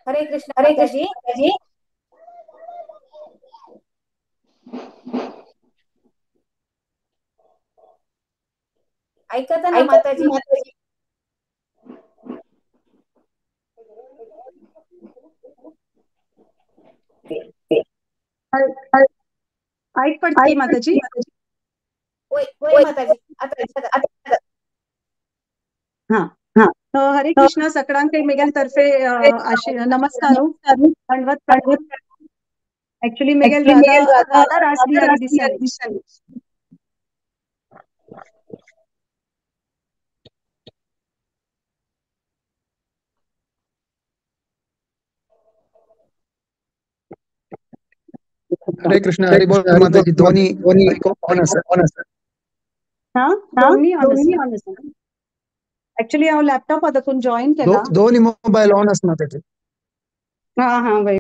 हरे कृष्ण हरे माताजी. कृष्ण माताजी. ऐकता ना ऐकत माताजी. माताजी. ऐक पडते ऐक माताजी. माताजी. होय होय होय, माताजी. आता माताजी. आता आता हा. हा. हरे तर कृष्ण सगळ्यांके मेगेल तर्फे नमस्कारो नमस्कार. दंडवत प्रणाम. ऍक्च्युली मेगेल ऍक्च्युली राधा मिळेल राधा राधा रास राधा बिहारी रात्री हरी दिसाली. दिसाली. हरे कृष्ण हरे हरी कृष्ण बोल हरी बोल माताजी. दोन्ही माताजी. दोन्ही माईक ऑन माईक असेल. ऑन असेल. हा, हा दोन्ही ऑन दोन्ही असेल. ऑन असेल. ऍक्च्युली हांव लॅपटॉप ಅದಕ್ಕून जॉईन केला. दोन्ही मोबाईल ऑन असं माताजी. हा हा वय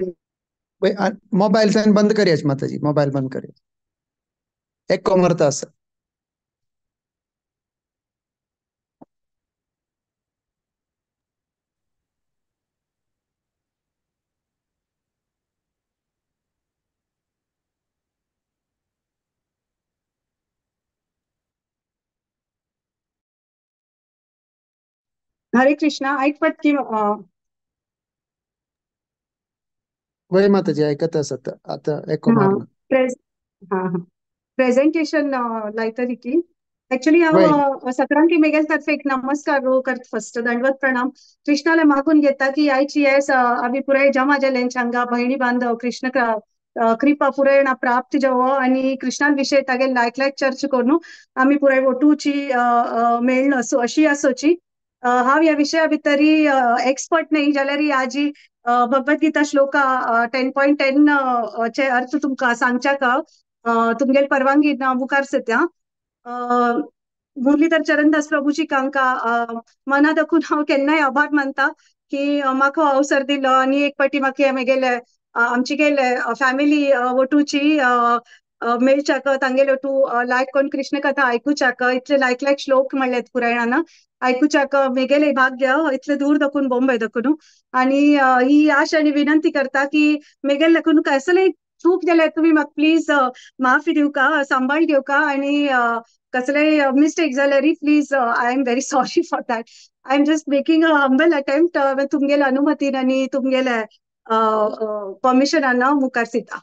मोबाईल साइन बंद करियाच माताजी. मोबाईल बंद करिया. एक कोमरता असं. हरे कृष्ण ऐक पटकी. वय माताजी ऐकत असत. आता एको हा मारना. प्रेस हा हा प्रेझेंटेशन लायतरी की ऍक्च्युली वय हांव सगळ्यांकी मेगेल तर्फे एक नमस्कार करत फर्स्ट दंडवत प्रणाम. कृष्णाला मागून घेता की आयची येस आम्ही पुराय जमा जाल्यांच्या बहिणी बांधव कृष्ण कृपा पुराय प्राप्त जावो आणि कृष्णान विषय तागे लायक लायक चर्च करून आम्ही पुराय वटूची मेळण असो अशी असोची. हांव ह्या विशया भितरी एक्सपर्ट नाही जाल्यार आजी भगवद्गीता श्लोका 10.10 चे अर्थ तुमका सांगच्याक तुमगेल परवानगी ना मुखार सत्या. मुरलीधर चरणदास प्रभूची कांका मना दाखवून हांव केन्नाय आभार मानता की म्हाका हो अवसर दिलो आणि एक पाटी म्हाका मेगेले आमची गेले फॅमिली वटूची मेळच्याक तांगेले वटू लायक कोण कृष्ण कथा आयकुच्याक इतले लायक लायक श्लोक म्हणलेत पुराणान आयकुच्याक मेगेले भाग्य इतले दूर दाखवून बॉम्बे दाखवून. आणि ही आशा आणि विनंती करता की मेगेल दाखवून कसले चूक जाल्यार तुम्ही म्हाका प्लीज माफी दिवका सांभाळ दिवका आणि कसले मिस्टेक जाल्यार please I am very sorry for that. I am just making a humble attempt तुमगेल्या अनुमतीन आणि तुमगेल्या परमिशनान मुखार सिता.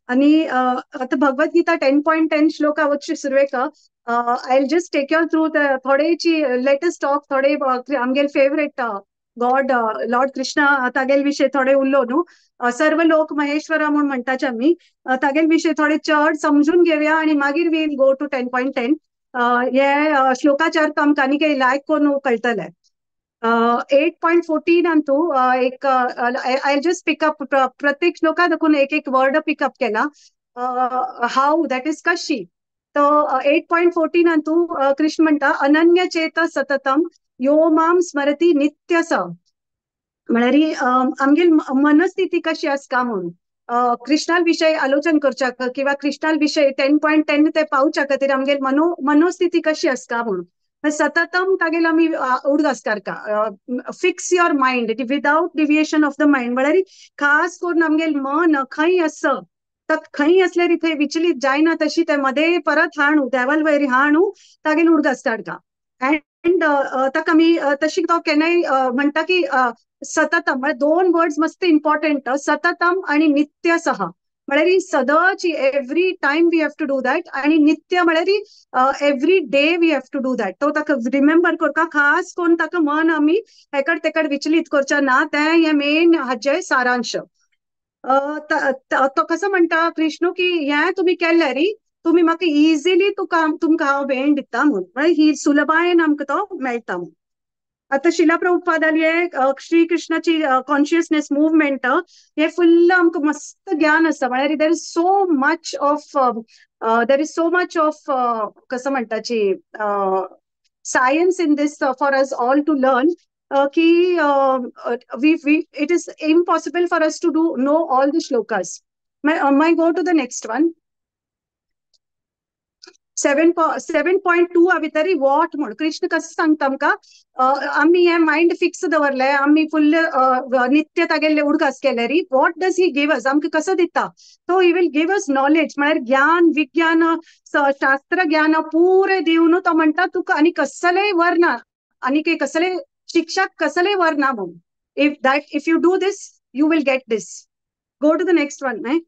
आणि आता भगवद्गीता 10.10 श्लोक आवच्ची सुरवेक I will just take you through the थोडेची लेटेस्ट टॉक थोडे आमगेल फेवरेट गॉड लॉर्ड कृष्ण तागेल विषय थोडे उरलो न्हू. सर्व लोक महेश्वरा म्हणून म्हणटाचे आमी तागेल विषय थोडे चड समजून घेवया आणि मागीर वील गो टू 10.10. हे श्लोकाचे अर्थ आमकां आनी लायक करून कळटले. 8.14 तू एक आय जस्ट पिकअप प्रत्येक श्लोका दाखवून एक एक वर्ड पिकअप केला. हाऊ दॅट इज कशी. तो 8.14 तू कृष्ण म्हणटा अनन्य चेत सततम यो माम स्मरती नित्यस. म्हळ्यार आमगेल मनस्थिती कशी आसता म्हणून कृष्णा विषय आलोचन करच्याक किंवा कृष्णा विषय 10.10 ते पावच्या खातीर आमगेल मनोस्थिती कशी आसता म्हणून सततम तागेल आमी उर्ग आसता fix your mind without deviation of the mind. म्हळ्यार खास करून आमगेल मन खंय आस खंय असल्यार थंय विचलीत जायना तशी ते मध्ये परत हाडू देवाल वयर हाडू तागेल उर्ग आसता. अँड ताका आमी तशी तो केन्नाय म्हणटा की सततम म्हणजे दोन वर्ड्स मस्त इम्पॉर्टंट सततम आणि नित्यसह. म्हळ्यार सदांची every time we have to do that आणि नित्य म्हळ्यार every day we have to do that. तो ताका रिमेंबर करता खास करून ताका मन आमी हेकड तेकड विचलीत करचे ना ते हे मेन हाचे सारांश. तो कसो म्हणटा कृष्ण की हे तुम्ही केल्यार तुम्ही म्हाका इजिली तुमकां हांव वेळ दिता म्हणून म्हळ्यार ही सुलभायेन आमकां तो मेळटा म्हणून. आता शिला प्रभुपादाली श्री कृष्णाची कॉन्शियसनेस मुवमेंट हे फुल्ल आमकां मस्त ज्ञान आसा. म्हळ्यार there is so much of कसं म्हणटाची science in this for us all to learn की it is impossible for us to do know all the श्लोकास. My go to the next one. 7.2 भितर वॉट म्हण कृष्ण कसं सांगता आमकां आमी हे मायंड फिक्स दवरले आमी फुल्ल नित्य तागेले उडकास केले री what does he give us आमकां कसो दिता तो he will give us knowledge म्हळ्यार ज्ञान विज्ञान शास्त्र ज्ञान पुरे दिवन तो म्हणटा तुका आनी कसलेय वरना आनी कसले शिक्षक कसलेय वरना म्हणून if you do this you will get this go to the next one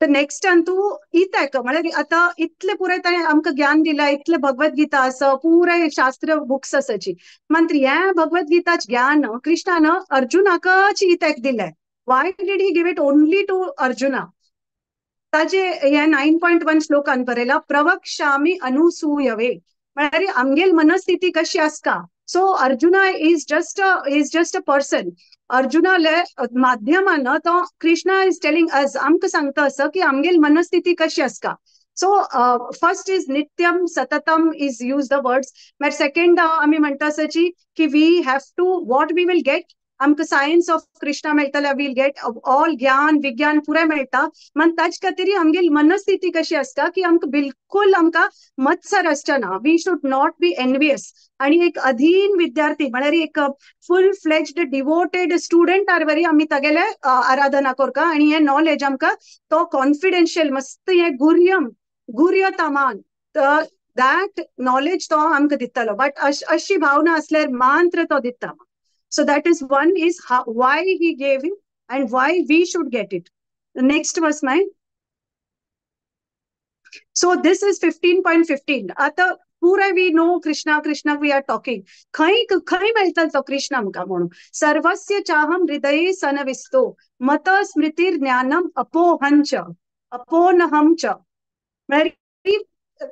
तर नेक्स्ट तू इतक म्हळ्यार आता इतले पुरे ताणें आमकां ज्ञान दिला इतले भगवद्गीता आसा पुरे शास्त्र बुक्स आसाची मात्र ह्या भगवद्गीताचे ज्ञान कृष्णान अर्जुनाकच इतक दिले why did he give it only to Arjuna ताजे हे 9.1 श्लोकान बरयला प्रवक्ष्यामि अनुसूयवे म्हळ्यार आमगेल मनस्थिती कशी आसता so Arjuna is just a person अर्जुनाले माध्यमान तो कृष्णा इज टेलिंग अस आमकां सांगता असं की आमगेल मनस्थिती कशी आसता सो फर्स्ट इज नित्यम सततम इज यूज द वर्ड्स मागीर सेकंड आमी म्हणटा असाची की we have to what we will get आमकां सायन्स ऑफ कृष्णा मेळटले वील गेट ऑल ज्ञान विज्ञान पुरे मेळटा मन ताचे खातीर आमगेली मनस्थिती कशी आसता की आमकां बिलकुल आमकां मत्सर आसचना we should not be envious आणि एक अधीन विद्यार्थी म्हळ्यार एक फुल फ्लेज्ड डिवोटेड स्टुडंट वरी आमी तागेले आराधना करता आणि हे नॉलेज आमकां तो कॉन्फिडेन्शियल मस्त हे गुर्य तामान दॅट नॉलेज तो आमकां दितलो बट अशी भावना असल्यार मात्र तो दिता so that is one is why he gave it and why we should get it. The next was my so this is 15.15 आता पुरे we know Krishna we are talking खै मेळटा तो कृष्ण आमकां म्हणून सर्वस्य चाहम हृदये सनविस्तो मत स्मृतिर ज्ञानम अपोनहम च म्हळ्यार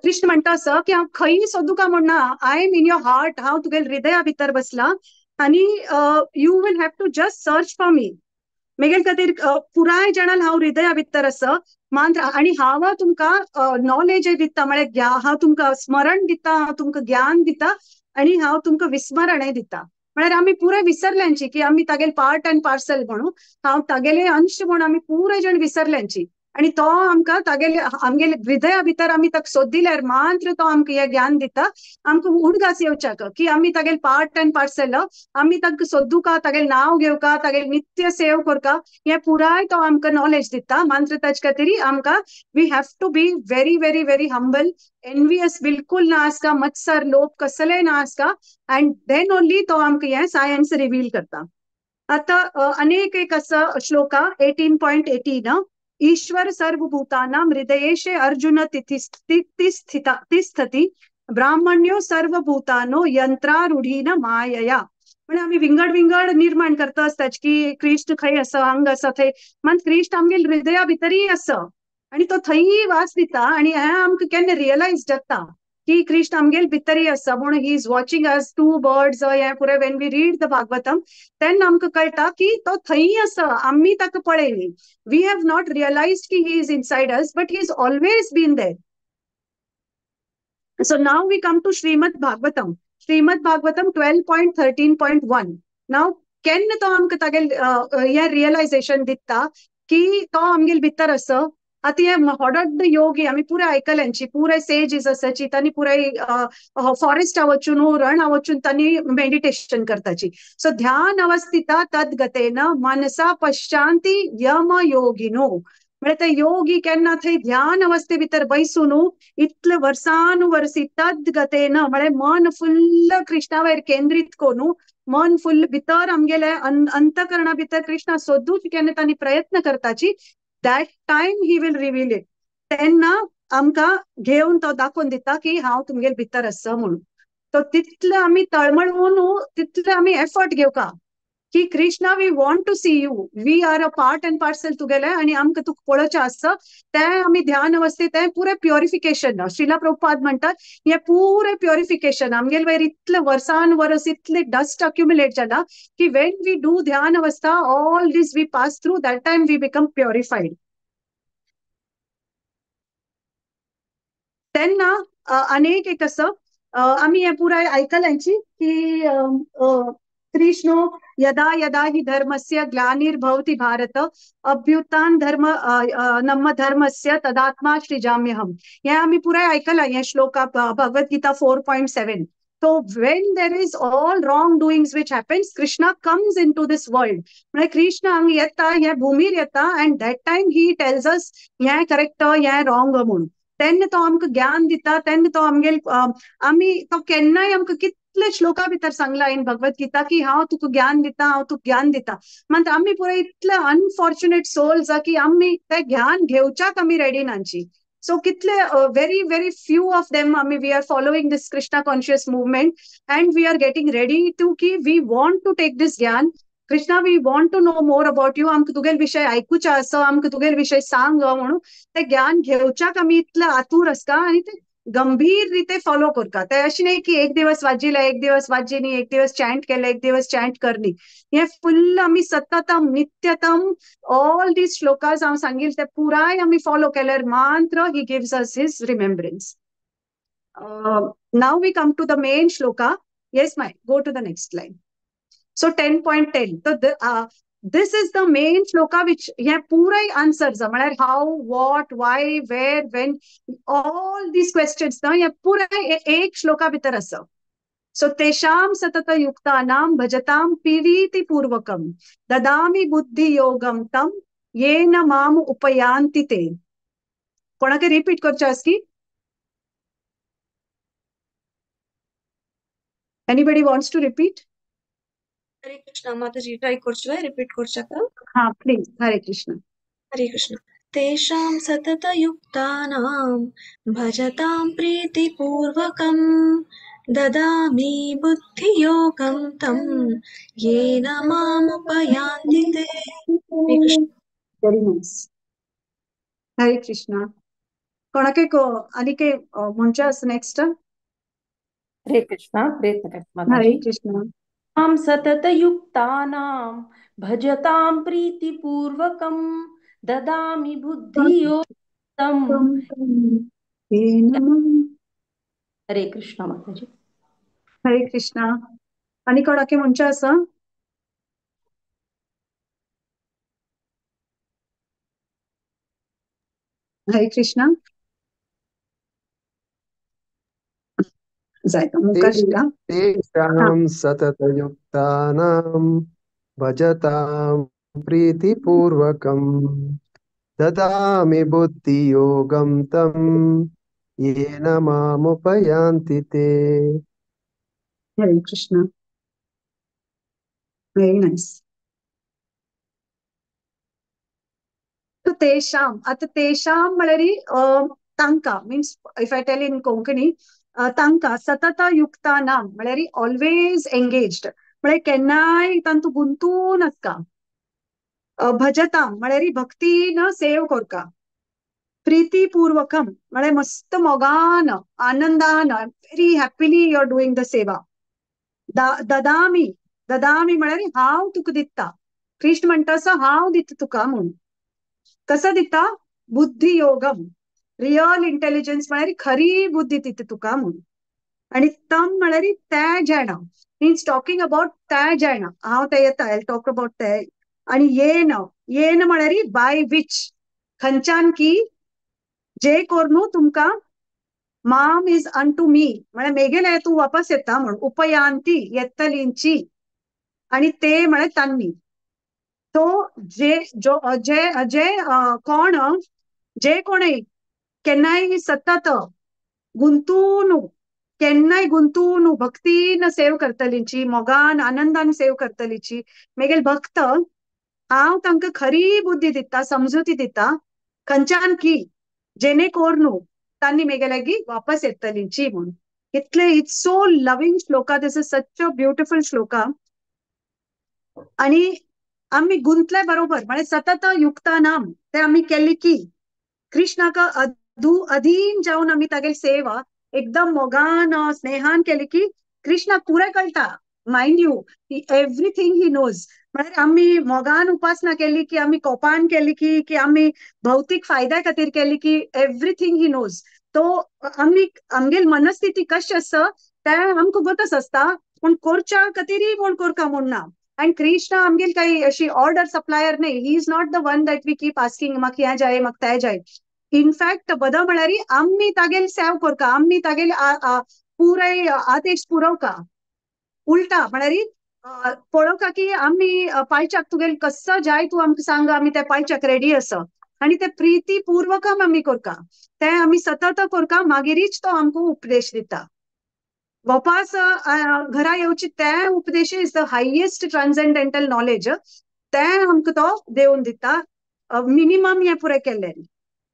कृष्ण म्हणटा असं की हांव खंय सोदूं काय म्हणना I am in your heart हांव तुगेल्या हृदया भितर बसला आणि you will have to just search for me मेगेल खातीर पुराय जाणाल हांव हृदया भितर आसा मात्र आणि हांव तुमकां नॉलेज दिता म्हळ्यार हांव तुमकां स्मरण दिता हांव तुमकां ज्ञान दिता आणि हांव तुमकां विस्मरणय दिता म्हळ्यार आमी पुरे विसरल्यांची की आमी तागेले पार्ट अँड पार्सल म्हणून हांव तागेले अंश म्हणून आमी पुरे जण विसरल्यांची आणि तो आमकां तागेले आमगेले हृदया भितर आमी ताका सोदिल्यार मात्र तो आमकां हे ज्ञान दिता आमकां उडगास येवच्याक की आमी तागेले पार्ट अँड पार्सल आमी ताका सोदूं का तागेले नांव घेवका तागेले नित्य सेव करता हे पुराय तो आमकां नॉलेज दिता मात्र ताचे खातीर आमकां we have to be very very very humble envious बिलकुल ना आसता मत्सर लोभ कसलेय ना आसता अँड देन ओनली तो आमकां हे सायन्स रिवील करता आता अनेक एक असं श्लोका 18.18 ईश्वर सर्वभूतानां हृदयेशे अर्जुन तिष्ठति ब्राह्मण्यो सर्वभूतानो यंत्रारूढीन मायया म्हणजे आम्ही विंगड निर्माण करता असताच की कृष्ण खंय आसा हांगा आसा थंय मन कृष्ण आमगेल्या हृदया भितरय आसा आणि तो थंय वास दिता आणि हे आमकां केन्ना रियलायज जाता की कृष्ण आमगेल भितरय आसा म्हणून he is watching us two birds हे पुरे when we read the Bhagavatam तेन्ना आमकां कळटा की तो थंय आसा आमी ताका पळयली वी हॅव नॉट रियलायज्ड की he is inside us but he is always been there so now we come to Shrimad Bhagavatam 12.13.1 नाव केन्ना तो आमकां तागेल हे रियलायझेशन दिता की तो आमगेल भितर आसा आता हे व्हडड योगी आमी पुरे आयकल्यांची पुरे सेजीस आसाची तांणी पुरे फॉरेस्ट वचून रण वचून तांणी मेडिटेशन करताची सो ध्यान अवस्थिता तद्गतेन मनसा पश्चांती यम योगिनो म्हणजे ते योगी केन्ना थंय ध्यान अवस्थे भितर बैसून इतले वर्सानुवर्सी तद्गतेन म्हणजे मन फुल्ल कृष्णा वयर केंद्रित करून मन फुल्ल भितर आमगेले अंतकरणा भितर कृष्णा सोदूच केन्ना तांणी प्रयत्न करताची that time he will reveal it तेन्ना आमकां घेवन तो दाखोवन दिता की हांव तुमगेले भितर आसा म्हणून तो तितले आमी तळमळून तितले आमी एफर्ट घेवका की Krishna we want to see you we are a part and parcel तुगेले आणि आमकां तुका पळोवचें आसा ते आमी ध्यान अवस्थेत ते पुरे प्युरिफिकेशन श्रीला प्रभुपाद म्हणटात हे पुरे प्युरिफिकेशन आमगेले वयर इतले वर्सान वर्स इतले डस्ट अक्युमुलेट जाला की वेन वी डू ध्यान अवस्था all this we pass through that time we become purified तेन्ना अनेक एक असं आम्ही हे पुराय ऐकल्यांची की कृष्ण यदा यदा हि धर्मस्य ग्लानिर्भवति भारत अभ्युत्थान धर्म नम धर्मस्य तदात्मा सृजाम्यहम. हे आम्ही पुरा ऐकलं या shloka Bhagavad Gita 4.7. So when there is all wrongdoings which happens, Krishna comes into this world. म्हणजे कृष्ण आम्ही येता ह्या भूमीर येता and that time he tells us ह्या correct ह्या wrong म्हणून. तेन्ना तो आमकां ज्ञान दिता, तेन्ना तो आमगेल आम्ही तो केन्नाय आमकां कितले श्लोका भितर सांगला इन भगवद्गीता की हांव तुका ज्ञान दिता, हांव तुका ज्ञान दिता. मात आम्ही पुरो इतले अनफॉर्च्युनेट सोल्स की आम्ही ते ज्ञान घेवच्याक आम्ही रेडी नांची. So कितले very very few of them we are following this Krishna conscious movement and we are getting ready to ki we want to take this gyan. Krishna, we want to know more about you. आमकां तुगेल विषय ऐकूचा आसा, आमकां तुगेल विषय सांग म्हणून ते ज्ञान घेवच्याक आम्ही इतले आतुर आसता आणि ते गंभीर रीते फॉलो करता. ते अशें न्ही की एक दिवस वाजिले, एक दिवस वाजिनी, एक दिवस चॅन्ट केले, एक दिवस चॅन्ट करनी. हे फुल्ल आम्ही सततम नित्यतम all these shlokas हांव सांगिल ते पुराय आम्ही फॉलो केल्यार मात्र he gives us his remembrance. Now we come to the main shloka. Yes, my go to the next line. So 10.10. So this is the main shloka which yeah purai answers म्हळ्यार how, what, why, where, when, all these questions ना yeah purai एक श्लोका भितर आसा. So तेषां सतत युक्तानां भजतां पीवीति पूर्वकं ददामि बुद्धि योगं तं येन माम उपयान्ति ते. कोणाके रिपीट करचे आसकी? Anybody wants to repeat? हरे कृष्ण माताजी ट्राई करछो रिपीट करछका. हाँ प्लीज. हरे कृष्ण. हरे कृष्ण. तेषां सततयुक्तानां भजतां प्रीतिपूर्वकं ददामि बुद्धियोगं तं येन मामुपयान्ति ते. हरे कृष्ण. Very nice. हरे कृष्ण. कोणाके आनिके म्हणचे आसा नेक्स्ट? हरे कृष्ण. प्रयत्न करते हरे माताजी. कृष्ण. तां सततयुक्तानां भजतां प्रीतिपूर्वकं ददामि बुद्धियोगं. हरे कृष्ण माताजी. हरे कृष्ण. आणि कोणाके म्हणचे आसा? हरे कृष्ण. जायतो मुखाशिला. तेषां सततयुक्तानां भजतां प्रीतिपूर्वकं ददामि बुद्धियोगं तं येन मामुपयान्ति ते. हरे कृष्ण. Very nice. तो तेषां आता तेषां म्हळ्यार तांकां means if I tell in Konkani तांकां सतत युक्तानां म्हळ्यार ऑलवेज एंगेज्ड म्हळ्यार केन्नाय तांतू गुंतून आसता. भजतां म्हळ्यार भक्तीन सेव करता. प्रीतिपूर्वकम म्हळ्यार मस्त मोगान आनंदान very happily you are doing the seva. ददामी ददामी म्हळ्यार हांव तुका दिता. कृष्ण म्हणटा असो हांव दिता तुका म्हणून. कसं दिता? बुद्धी योगम रियल इंटेलिजन्स म्हळ्यार खरी बुद्धी दिता तुका म्हणून. आणि तम म्हळ्यार ते जेण मीन्स टॉकिंग अबाउट ते जेण हांव ते येता आय टॉक अबाउट ते. आणि येन येन म्हळ्यार बाय विच खंयच्यान की जे करून तुमका माम इज अन टू मी म्हळ्यार मेगेले तू वापस येता म्हणून. उपयांती येतलींची आणि ते म्हळ्यार तांनी. तो जे जो जे जे कोण जे कोणय केन्नाय सतत गुंतून केन्नाय गुंतून भक्तीन सेव करतलींची मोगान आनंदान सेव करतलीची मेगेल भक्त हांव तांकां खरी बुद्धी दिता समजुती दिता. खंयच्यान की जेणे करून तांणी मेगेल्यागी वापस येतलींची म्हणून. इतले it's so loving shloka. This is such a beautiful shloka. आणि आम्ही गुंतले बरोबर म्हणजे सतत युक्तानाम ते आम्ही केली की कृष्णाका अधीन जाऊन आम्ही तागेल सेवा एकदम मोगान स्नेहान केली की कृष्णाक पुरे कळटा. Mind you everything he knows. म्हळ्यार आम्ही मोगान उपासना केली की आम्ही कोपान केली की आम्ही भौतिक फायद्या खातीर केली की एव्हरीथिंग ही नोज. तो आम्ही आमगेल मनस्थिती कशी आसा ते आमकां गोतच आसता. पूण करच्या खातीरय म्हूण करता म्हूण ना. And Krishna आमगेल काही अशी ऑर्डर सप्लायर नाही. He is not the one that we keep asking म्हाका ह्या जाय म्हाका त्या जाय. इनफॅक्ट बद म्हळ्यार आम्ही तागेल सेव करता, आम्ही तागेल पुराय आदेश पुरवका. उलटा म्हळ्यार पळोवका की आम्ही पायच्याक तुगेल कसो जाय तू आमकां सांग, आम्ही त्या पायच्याक रेडी आसा. आणि ते प्रितीपूर्वकम आम्ही करता, ते आम्ही सतत करता, मागीरच तो आमकां उपदेश दिता. वापस घरा येवची ते उपदेश is the highest transcendental knowledge. ते आमकां तो देवन दिता. मिनिमम हे पुरे केल्ले.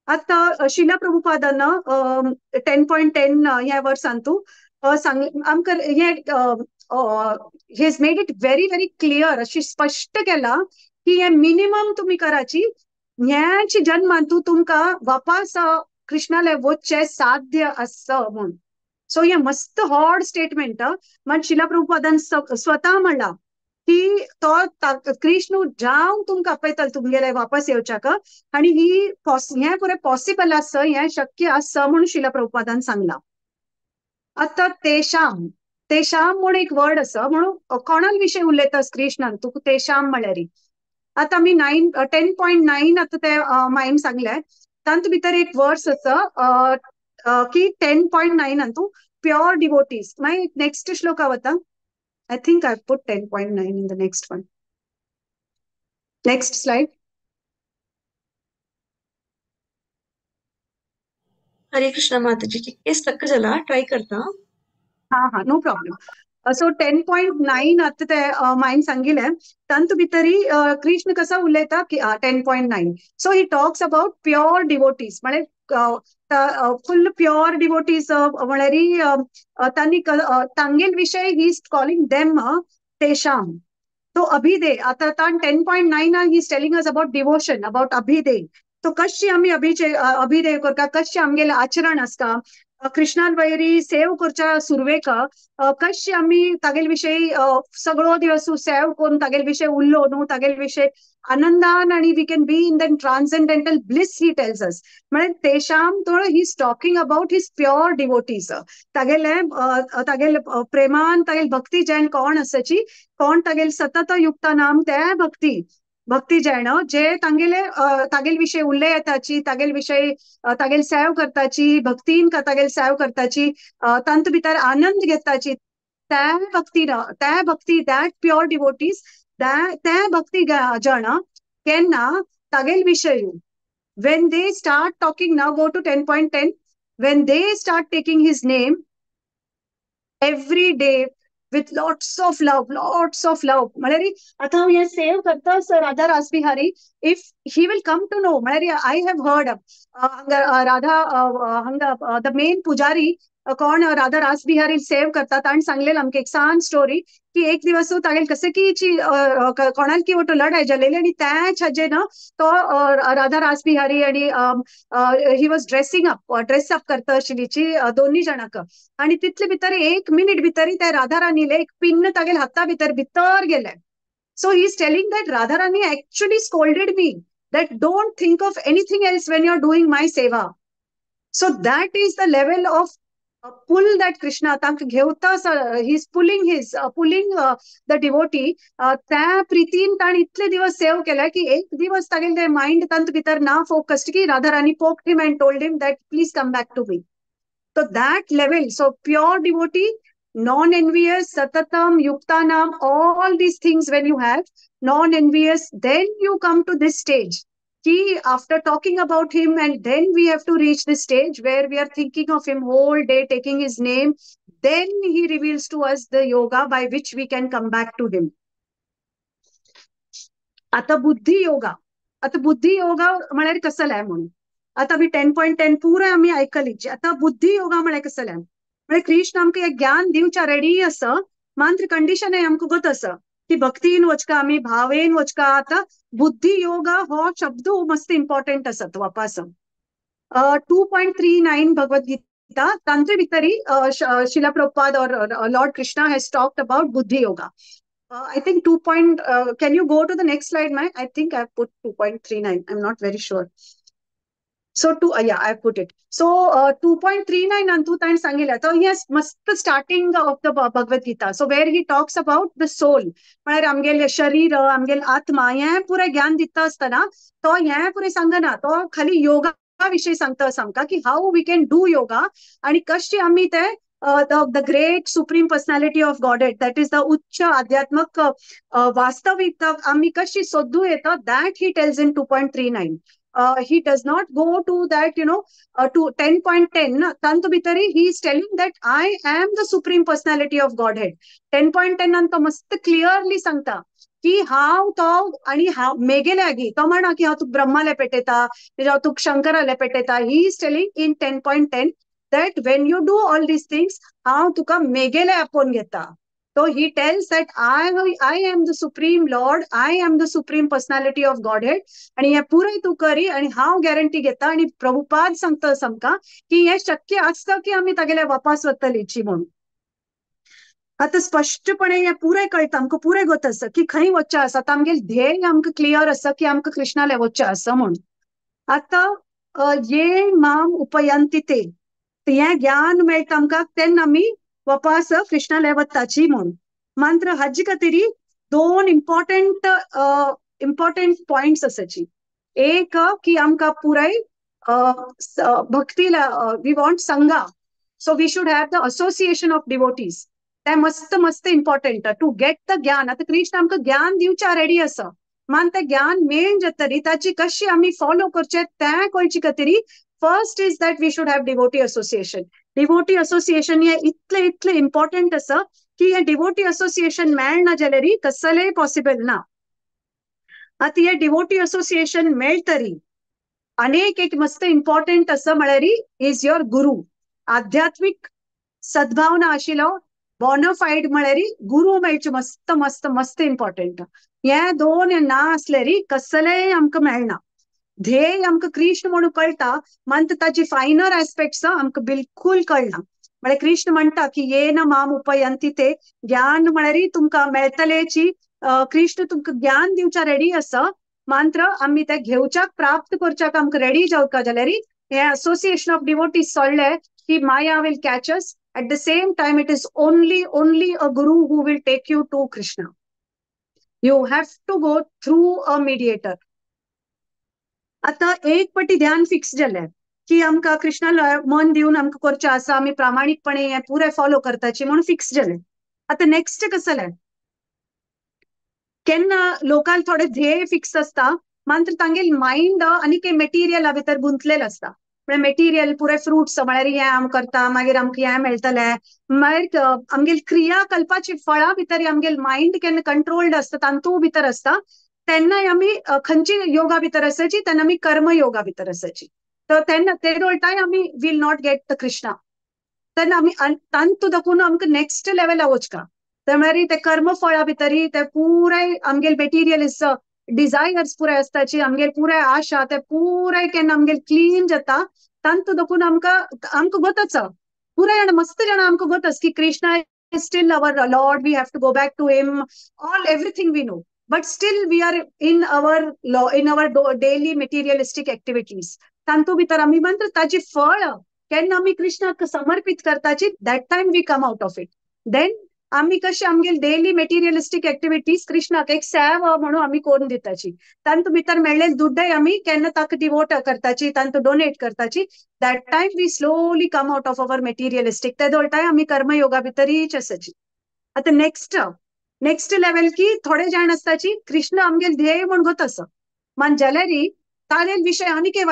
आता शिला प्रभुपादान 10.10 ह्या वर्सान तू आमकां हे he has made it very very clear, अशी स्पष्ट केला की हे मिनिमम तुम्ही कराची. ह्याची जन्मान तू तुमका वापस कृष्णाला वचचे साध्य आसा म्हणून. सो हे मस्त हॉड स्टेटमेंट. मग शिला प्रभुपादान स्वतः म्हणला की तो कृष्ण जावं तुमकां आपयतलो तुमगेले वापस येवच्याक. आणि हे पुरे पॉसिबल आसा, हे शक्य आसा म्हणून शिला प्रभुपादान सांगला. आता तेशाम म्हणून एक वर्ड आसा, म्हणून कोणाल विषयी उलयतास कृष्णान तू तेशाम म्हळ्यार. आता मी 10.9 आता ते मायन सांगले. तांत भितर एक वर्स आसा की 10.9 तू प्युअर डिवोटीज. मागीर नेक्स्ट श्लोका वता. I think I put 10.9 in the next one. Next slide. हरे कृष्णा माताजी, चिक्के स्टक झाला, ट्राय करता. हा नो प्रॉब्लेम. सो 10.9 आता ते मायन सांगिले. तांत भितरी कृष्ण कसा उलयता की 10.9. So he talks about pure devotees, म्हळ्यार फुल प्युअर डिवोटीज म्हळ्यार तांणी तांगेल विषय ही इज कॉलिंग देम तेशाम. तो अभिदे. आता 10.9 he is telling us about devotion, about अभिदे. तो कशी आम्ही अभिदेय करता, कशी आमगेले आचरण असता कृष्णान वैरी सेव करच्या सुरवेक, कशी आम्ही तागेल विषयी सगळो दिवस सेव करून तागेल विषय उरलो न्हू, तागेल विषय आनंदान आणि we can be in the transcendental bliss he tells us. म्हणजे तेशाम तो he is talking about his pure devotees. तागेल प्रेमान तागेल भक्ती जैन कोण आसाची, कोण तागेल सतत युक्ता नाम ते भक्ती जैन जे तागेल विषय उल्ले येताची, तागेल विषय तागेल सेव करताची, भक्तीन तागेल सेव करताची, तांत भितर आनंद घेताची, त्या भक्ती दॅट प्युअर डिवोटीज त्या भक्ती जन केन्ना तागेल विषय when they start talking, now go to 10.10, when they start taking his name every day with lots of love. म्हळ्यार आता हांव हे सेव करता सर राधा रास Bihari. If he will come to know, म्हळ्यार I have heard राधा हांगा द मेन पुजारी कोण राधा रास बिहारी सेव करतात आणि सांगलेलं आमकां एक सान स्टोरी की एक दिवस तागेल कसे की कोणाल की वोटो लढाई जालेली आणि त्याच हाजेन तो राधा रास बिहारी आणि ही वॉज ड्रेस अप करता आशिल्लीची दोन्ही जाणांक. आणि तितले भितर 1 मिनिट भितर त्या राधा राणीले एक पिन्न तागेल हाता भितर गेले. So he is telling that Radharani actually scolded me that don't think of anything else when you are doing my seva. So that is the level of pull that Krishna tank घेवता. He is pulling the devotee. त्या प्रीतीन ताण इतले दिवस save केला की एक दिवस तागेल ते mind तांत भितर ना फोकस्ड की Radharani poked him and told him that please come back to me. So that level, so pure devotee, non-envious, satatam, yuktanam, all these things when you have non-envious, then you come to this stage. Ki after talking about him, and then we have to reach this stage where we are thinking of him whole day, taking his name. Then he reveals to us the yoga by which we can come back to him. आता बुद्धी योगा म्हळ्यार कसले म्हणून. आता मी 10.10 पुरे आम्ही ऐकलीची. आता बुद्धी योगा म्हळ्यार कसले म्हणजे कृष्ण आमकां एक ज्ञान दिवच्या रेडी आसा, मात्र कंडिशन आमकां गत आसा की भक्तीन वचका, आमी भावेन वचका. आता बुद्धी योगा हो शब्द मस्त इम्पॉर्टंट आसा वापस. 2.39 भगवद्गीता तांचे भितरी शिला प्रभुपाद और Lord Krishna has talked about बुद्धि yoga. I think can you go to the next slide, Mai? I think I've put 2.39. I'm not very sure. So I put it. So 2.39 Antu ताण सांगितलं. So yes, मस्त starting of the Bhagavad Gita. So where he talks about the soul. म्हळ्यार आमगेल शरीर, आमगेल आत्मा हें पुरें ज्ञान दिता आसतना तो हें पुरें सांगना. तो खाली योगा विषयी सांगता आमकां की how we can do yoga आणि कशी आमी ते the great supreme personality of Godhead, that is the उच्च आध्यात्मक वास्तविकता आम्ही कशी सोदू येता, that he tells in 2.39. He does not go to that, to 10.10. Tantu bitari, he is telling that I am the supreme personality of Godhead. 10.10 anta mast clearly सांगता की हांव तो आणि हांव मेगेले आगी तो म्हणा की हांव तुका ब्रह्माले पेटयता, हांव तुका शंकराले पेटयता. He is telling in 10.10 that when you do all these things, हांव तुका मेगेले आपोवन घेता. So he tells that I am the supreme Lord, I am the supreme personality of Godhead, आणि हे पुरे तू करी आणि हांव गॅरंटी घेता. आणि प्रभुपाद सांगता आमकां की हे शक्य आसता की आमी तागेले वापस वतलीची म्हणून. आता स्पष्टपणे हे पुरे कळटा, आमकां पुरे गोत आसा की खंय वचचें आसा. आतां आमगेलें ध्येय आमकां क्लियर आसा की आमकां कृष्णाले वचचें आसा म्हणून. आता ये माम उपयांती ते हें ज्ञान मेळटा आमकां तेन्ना आमी वापस कृष्णाले वताची म्हणून. मात्र हाजे खातीर दोन इम्पॉर्टंट पॉइंट्स आसाची. एक की आमकां पुराय भक्तीला वी वॉन्ट संगा, so we should have the association of devotees. ते मस्त मस्त इम्पॉर्टंट टू गेट द ज्ञान. आता कृष्ण आमकां ज्ञान दिवच्या रेडी आसा, मान ते ज्ञान मेळून जातरी ताची कशी आमी फॉलो करचे तें कळचे खातीर first is that we should have devotee association. Devotee association हे इतले इम्पॉर्टंट आसा की हे डिवोटी असोसिएशन मेळना जाल्यार कसलेय पॉसिबल ना. आता हे डिवोटी असोसिएशन मेळटरी अनेक एक मस्त इम्पॉर्टंट आसा म्हळ्यार इज युअर गुरु. आध्यात्मिक सद्भावना आशिल्लो बॉनफाईड म्हळ्यार गुरु मेळचे मस्त मस्त मस्त इम्पॉर्टंट. हे दोन ना आसल्यार कसलेय आमकां मेळना. ध्येय आमकां कृष्ण म्हणून कळटा, मात ताची फायनल एस्पेक्ट्स आमकां बिलकुल कळना. म्हळ्यार कृष्ण म्हणटा की येन माम उपयांती ते, ज्ञान म्हळ्यार तुमकां मेळटलेची. कृष्ण तुमकां ज्ञान दिवच्या रेडी आसा, मात्र आमी ते घेवच्याक प्राप्त करच्याक आमकां रेडी जावका जाल्यार हे असोसिएशन ऑफ डिवोटीज सोडले की maya will catch us. At the same time, it is only a guru who will take you to Krishna. You have to go through a mediator. आता एक पटी ध्यान फिक्स जालें की आमकां कृष्णाला मन दिवन आमकां करचें आसा, आमी प्रामाणीकपणे हे पुरे फॉलो करताची म्हणून फिक्स जालें. आता नेक्स्ट कसं जालें, केन्ना लोकांक थोडे ध्येय फिक्स आसता, मात्र तांगेल माइंड आनी मेटेरियला भितर गुंतलेलो आसता. म्हळ्यार मेटेरियल पुरे फ्रुट्स म्हळ्यार हे आम करता मागीर आमकां हें मेळटलें. मागीर आमगेल क्रियाकल्पाची फळां भितर आमगेल माइंड केन्ना कंट्रोल्ड आसता, तांतू भितर आसता, तेन्ना आमी खंयची योगा भितर आसाची, तेन्ना आमी कर्म योगा भितर आसाची. तर तेन्ना ते दोळटाय आमी will not get the Krishna. तेन्ना आमी तांतू दाखोवन आमकां नेक्स्ट लेवला वचका. म्हळ्यार ते कर्म फळा भितर ते पुराय आमगेल मेटेरियलिस्ट डिझायर्स पुराय आसताची, आमगेल पुराय आशा ते पुराय केन्ना आमगेल क्लीन जाता. तांतू दाखोवन आमकां गोत आसा, पुराय जाणां मस्त जाणां आमकां गोत आसा की Krishna is still our lord, we have to go back to him, all everything we know. But still we are in our daily materialistic activities. तांतू भितर आमी मात्र ताची फळ केन्ना आमी कृष्णाक समर्पित करताची, that time we come out of it. Then आमी कशी आमगेल डेली मेटेरियलिस्टिक एक्टिविटीज कृष्णाक एक सेव म्हणून आमी करून दिताची. तांतू भितर मेळ्ळेले दुड्डय आमी केन्ना ताका डिवोट करताची, तांतू डोनेट करताची. That time we slowly come out of our materialistic. ते दोळटाय आमी कर्मयोगा भितरीच आसाची. आता नेक्स्ट लेवल की थोडे जाण आसताची कृष्ण आमगेल ध्येय म्हूण गोत आसा, मान जाल्यार तागेल विषय आनीके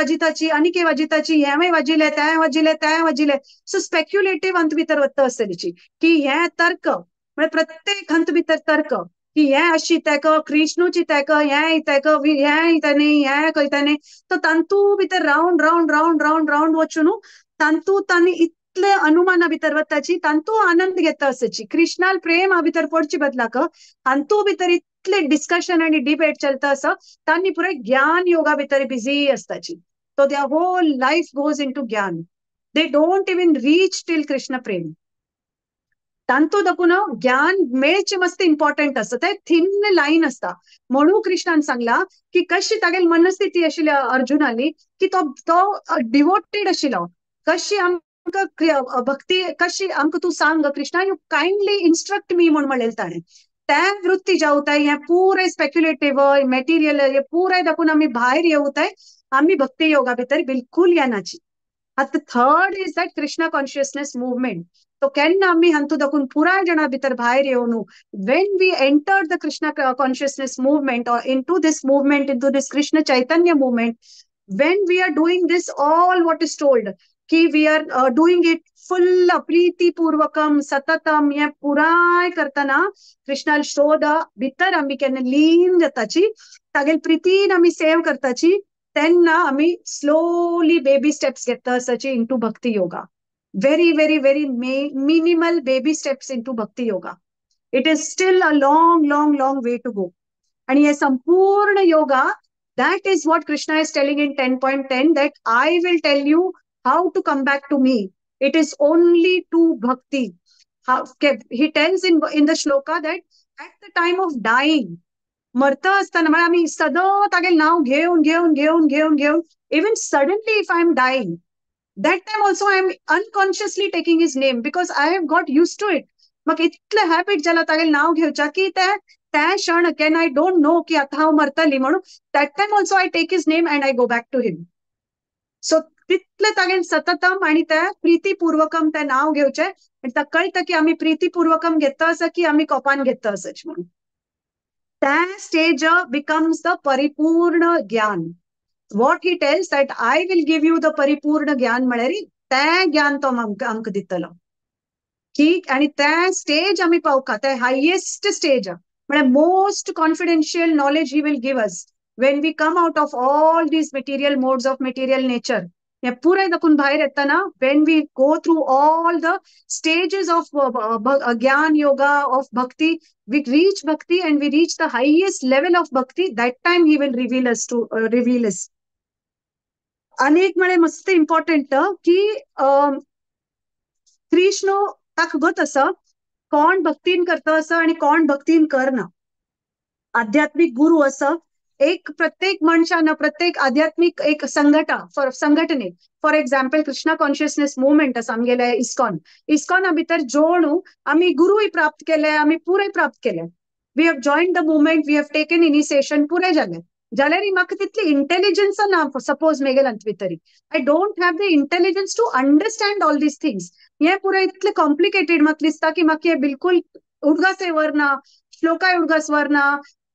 वाजिताची हें वाजिले तें वाजिले. सो स्पेक्युलेटिव्ह अंत भितर वता आसतलीची की हें तर्क म्हळ्यार प्रत्येक अंत भितर तर्क की हें अशी तेका कृष्णूची तेका हें तेका हें इतानी हें कयतानी. तो तांतू भितर round round round round round वचून तांतू तांणी इतले अनुमाना भितर वताची, तांतू आनंद घेता आसची. कृष्णाल प्रेम हा भितर पडचे बदलाक तांतू भितर इतले डिस्कशन आणि डिबेट चलता आसा, तांणी पुरे ज्ञान योगा भितर बिझी आसताची. तो their whole life goes into gyan. They don't even reach till Krishna prem. तांतू दखून ज्ञान मेळचे मस्त इम्पॉर्टंट असतं ते थिन लाईन असता म्हणून कृष्णान सांगला की कशी तागेल मनस्थिती आशिल्ली अर्जुनाली की तो तो डिवोटेड आशिल्लो कशी आमकां भक्ती कशी आमकां तू सांग कृष्णा यू कायंडली इन्स्ट्रक्ट मी म्हणून म्हणलें ताणें त्या वृत्ती जावताय हे पुरे स्पेक्युलेटिव्ह मेटेरियल हे पुरे दाखवून आम्ही भायर येवताय आम्ही भक्ती योगा भितर बिलकुल येनाची आता third is that Krishna consciousness movement तो केन्ना आम्ही हांतू दाखवून पुराय जाणा भितर भायर येवन when we enter the Krishna consciousness movement or into this movement into this Krishna Chaitanya movement when we are doing this all what is told ki we are doing it full प्रीती पूर्वकम सततम हे पुराय करताना कृष्णाल शोध भितर आम्ही केन्ना लीन जाताची तागेल प्रितीन आम्ही सेव करताची तेन्ना आम्ही स्लोली बेबी स्टेप्स घेता आसाची into Bhakti yoga very very minimal baby steps into bhakti yoga it is still a long way to go and ye sampurna yoga that is what Krishna is telling in 10.10 that I will tell you how to come back to me it is only to bhakti he tells in the shloka that at the time of dying मरता असताना म्हणजे आम्ही सदां तागेल नाव घेवन घेवन घेवन घेवन घेवन even suddenly if I am dying that time also I am unconsciously taking his name because I have got used to it. मग इतलं हॅबिट झाला तागेल नाव घेवच्या की त्या क्षण केन आय डोंट नो की आता हांव मरतली म्हणून that time also I take his name and I go back to him so तितले तागेल सततम आणि त्या प्रीतीपूर्वकम त्या नाव घेवचे आणि ताका कळटा की आम्ही प्रीतीपूर्वकम घेता आसा की आम्ही कोपान घेता आसाच म्हणून त्या स्टेज बिकम्स द परिपूर्ण ज्ञान what he tells that I will give you the paripurna gyan म्हळ्यार त्या ज्ञान तो आमकां दितलो ठीक आणि त्या स्टेज आम्ही पावका त्या हायेस्ट स्टेज म्हळ्यार most confidential knowledge he will give us when we come out of all these material modes of material nature हे पुराय दाखवून भायर येताना when we go through all the stages of ज्ञान yoga of bhakti we reach bhakti and we reach the highest level of bhakti that time he will reveal us अनेक म्हळे मस्त important की कृष्ण ताका गत आसा कोण भक्तीन करता आसा आणि कोण भक्तीन करना आध्यात्मिक गुरु आसा एक प्रत्येक मनशान प्रत्येक आध्यात्मिक एक संघटने for example Krishna consciousness movement आसा आमगेले इस्कॉना भितर जोडून आम्ही गुरुय प्राप्त केले आम्ही पुरे प्राप्त केले we have join the movement we have taken initiation पुरे जाले जाल्यार म्हाका तितली इंटेलिजन्स ना सपोज मेगेलांत भितरी I don't have the intelligence to understand all these things हे पुरे इतले कॉम्प्लिकेटेड म्हाका दिसता की म्हाका हे बिलकुल उडगासे वरना श्लोकाय उडगास वरना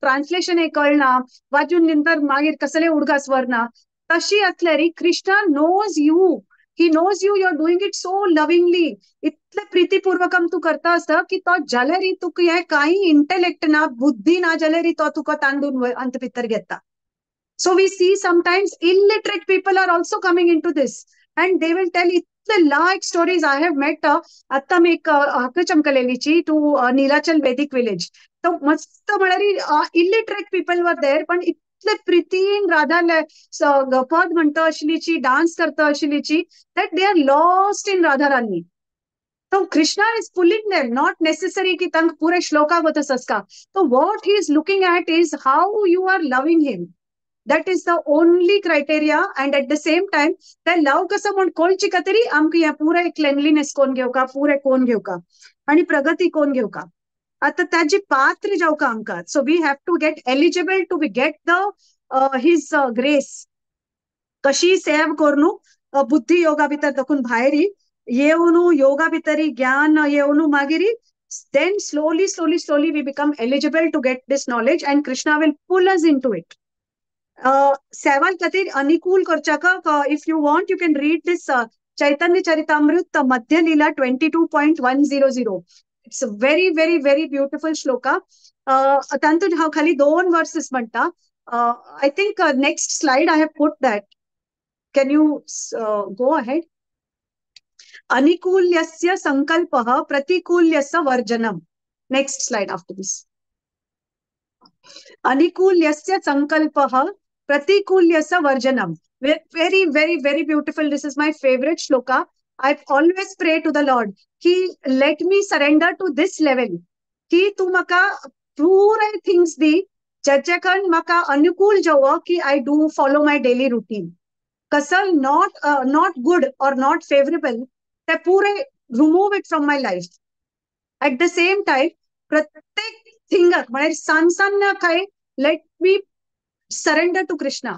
ट्रान्सलेशन कळना वाचून नंतर मागीर कसले उडगास वरना तशी आसल्यार Krishna knows you he knows you are doing it so lovingly इतले प्रीतीपूर्वकम तू करता आसता की तो जाल्यार तुका हे काही इंटेलेक्ट ना बुद्धी ना जाल्यार तो तुका तांदून अंत भितर घेता so we see sometimes illiterate people are also coming into this and they will tell इतले like stories I have met आता मी एक हाक चमकलेलीची टू नीलाचल वैदिक विलेज तो मस्त म्हळ्यार इलिटरेट पीपल वर देर पण इतले प्रितीन राधा पद म्हणता आशिल्लीची डान्स करता आशिल्लीची that they are lost in Radha Rani तो Krishna is pulling them not necessary की तांकां पुरे श्लोका वतस आसता तो what he is looking at is how you are loving him that is the only criteria and at the same time ते लव कसं म्हण कळची का तरी आमकां हे पुरे क्लेनलीनेस कोण घेवका पुरे कोण घेवका आणि प्रगती कोण घेवका आता ताजी पात्र जावका आमकां so we have to get eligible to get the his grace कशी सेव करून बुद्धी योगा भितर दाखवून भायर येवन योगा भितर ज्ञान येवन मागीर then slowly we become eligible to get this knowledge and Krishna will pull us into it सेवाल खातीर अनुकूल करच्या if you want you can read this Chaitanya Charitamrita Madhya Lila 22.100 it's very very very beautiful श्लोका तांतून हांव खाली 2 वर्सेस म्हणटा I think next slide I have put that can you go ahead अनुकूल्यस्य संकल्पः प्रतिकूल्यस्य वर्जनम नेक्स्ट स्लाइड आफ्टर दिस अनुकूल्यस्य संकल्पः प्रतिकूल्यस्य वर्जनम very very very beautiful this is my favorite shloka I always pray to the Lord ki let me surrender to this level ki तू म्हाका पुरे things दी जेचे कारण म्हाका अनुकूल जावं की I do follow my daily routine. कसं not good or not favorable ते पुरे remove it from my life. At the same time प्रत्येक थिंगाक म्हणजे सांसान काय let me surrender to Krishna.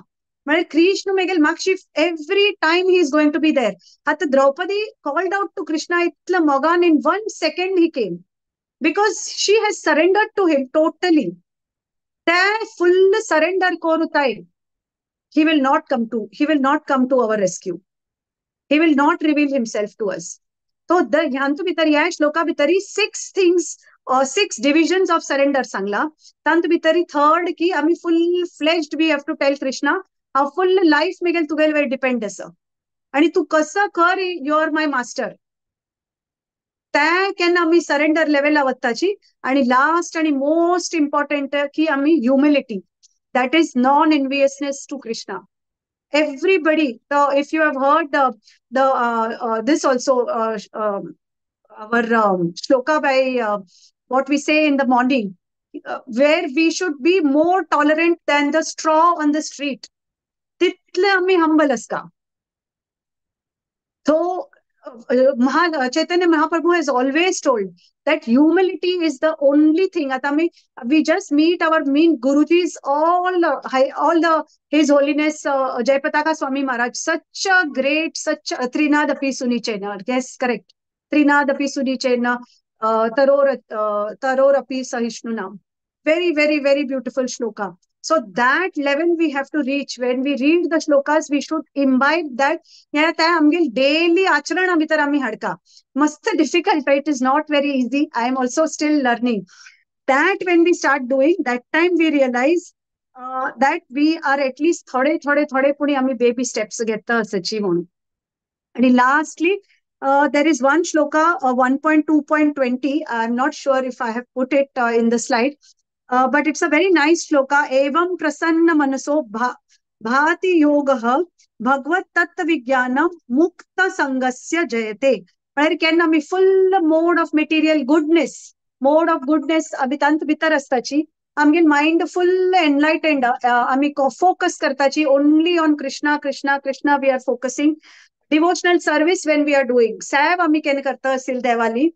म्हणजे Krishna मेगेल मागशी every time he is going to be there. आता Draupadi called out to Krishna इतलं मोगान in 1 second he came because she has surrendered to him totally. त्या full surrender कोरुताय he will not come to our rescue. He will not reveal himself to us. So ह्यांतू भितर ह्या श्लोका भितरी 6 things or 6 divisions of surrender सांगला. तांतू भितरी third की आम्ही full fledged we have to tell Krishna how full life मेगेल तुगेल depend असं. आणि तू कसं कर you are my master. त्या केन्ना आम्ही surrender level वत्ताची. आणि last आणि most important की आम्ही humility. That is non-enviousness to Krishna. Everybody, if you have heard this also, our shloka by what we say in the morning, where we should be more tolerant than the straw on the street. तिथले आम्ही humble असता. So Chaitanya Mahaprabhu has always told that humility is the only thing. आता we just meet our mean Gurujis, all the His Holiness Jayapataka Swami Maharaj, such a great, such a Trinad api sunichena. Yes, correct. Trinad api sunichena, taror api sahishnunam. Very, very, very beautiful shloka. So that level we have to reach. When we read the shlokas, we should imbibe that. Daily acharan भितर आम्ही हाडका. Must difficult, right? It is not very easy. I am also still learning. That when we start doing, that time we realize that we are at least थोडे पुढे आम्ही baby steps घेता असाची म्हणून. And lastly, there is one shloka, 1.2.20. I'm not sure if I have put it in the slide. But it's a very nice shloka. Evam prasanna manaso bhati yogah bhagvat tattva vijnanam mukta sangasya jayate. Where can we full mode of material goodness, abitant bitar astachi. Amgin mind full enlightened. Ami focus kartachi only on Krishna. We are focusing. Devotional service when we are doing. Sav ami ken karta sil devali.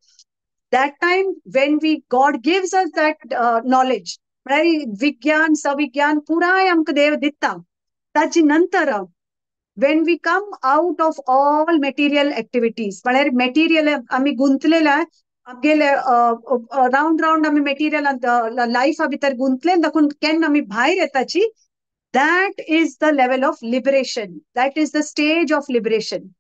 That time when God gives us that knowledge, Vigyan, Savigyan, Pura Amka Dev Ditta, Tachi Nantara, when we come out of all material activities, material Ami Guntlela, round Ami material and the life abitar Guntle, the Ken Ami Bhai Retachi, that is the level of liberation. That is the stage of liberation.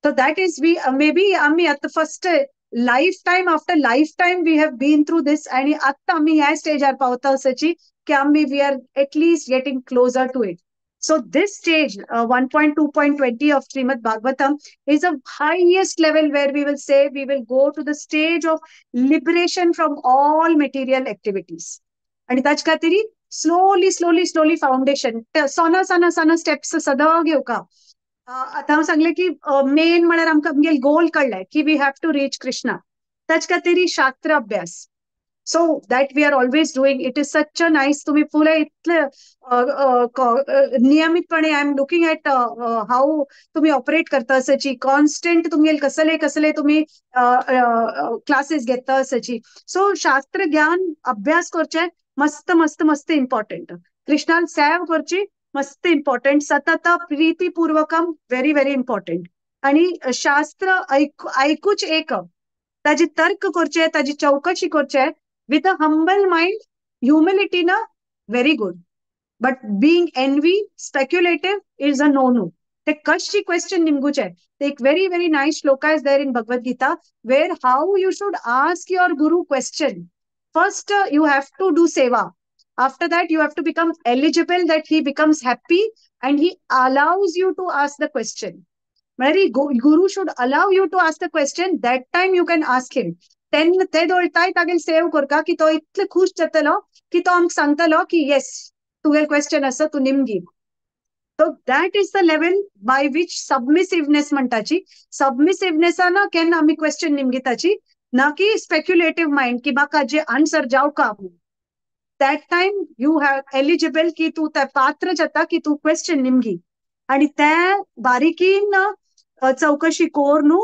So that is maybe Ami at the first lifetime after lifetime we have been through this and atta आम्ही ह्या स्टेजवर पावता असाची की आम्ही we are at least getting closer to it. So this stage 1.2.20 of Srimad Bhagavatam is the highest level where we will say we will go to the stage of liberation from all material activities. आणि ताच खातीर slowly foundation सना steps सदा घेऊ का. आता हांव सांगलें की main म्हळ्यार आमकां आमगेलो गोल कळ्ळें की we have to reach Krishna. ताचे खातीर शास्त्र अभ्यास. So that we are always doing. It is such a nice. तुम्ही पुरे इतले नियमितपणे I am looking at how तुम्ही ऑपरेट करता असाची. कॉन्स्टंट तुमगेल कसले तुम्ही क्लासेस घेता असाची. सो शास्त्र ज्ञान अभ्यास करचे मस्त इम्पॉर्टंट. कृष्णान सेव करची मस्त इम्पॉर्टंट. सतत प्रीतीपूर्वकम व्हेरी व्हेरी इम्पॉर्टंट. आणि शास्त्र ऐकूच एक ताजी तर्क करचे ताजी चौकशी करचे with a humble mind, humility na very good. But being envy, speculative is a no-no. The Kashchi question nimguche. एक very, very nice shloka is there in Bhagavad Gita where how you should ask your guru question. First, you have to do seva. After that, you have to become eligible that he becomes happy and he allows you to ask the question. Mary, guru should allow you to ask the question. That time you can ask him. ते दोळटाय तागेल save करता की तो इतले खुश जातलो की तो आमकां सांगतलो की येस तुगेल क्वेश्चन आसा तू निमगी. So that is the level by which submissiveness म्हणटाची. सबमिसिव्हनेसाना केन्ना आमी क्वेश्चन निमगिताची ना की स्पेक्युलेटिव्ह माइंड की म्हाका जे आन्सर जावका. That time you have eligible की तू त्या पात्र जाता की तू क्वेश्चन निमगी आणि त्या बारीकीन चौकशी कोरनु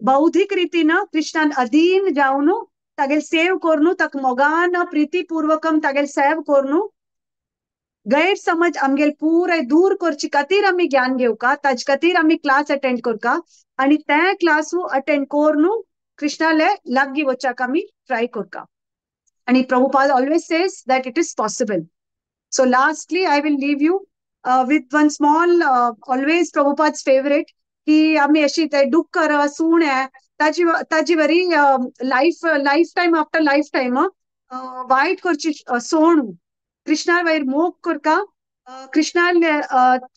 बौद्धिक रीतीनं कृष्णान अधीन जावनु तागेल सेव कोरनु तक मोगान प्रीतिपूर्वकम तागेल सेव कोरनु गैरसमज आमगेल पुरे दूर करची खातीर आमी ज्ञान घेवका ताजे खातीर आमी क्लास अटेंड करका आणि त्या क्लासू अटेंड कोरनु कृष्णाले लागीं वचाक आमी ट्राय करका. आणि Prabhupada always says that it is possible. So lastly, I will leave you with one small, always Prabhupada's favorite, की आम्ही अशी ते डुक्कर सूण आहे ताजी बरी life time after life time वाईट करची सोण कृष्णा वयर मोग करका कृष्णा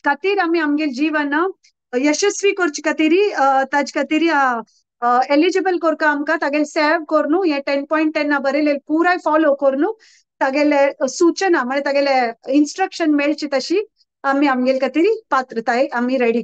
खातीर आमी आमगेल जीवन यशस्वी करचे खातीर ताजे खातीर एलिजिबल करका आमकां तागेले सेव करनु हे 10.10 बरयलेले पुराय फॉलो करनु तागेले सूचना म्हणजे तागेले इन्स्ट्रक्शन मेळची तशी आमी आमगेल खातीर पात्रताय आमी रेडी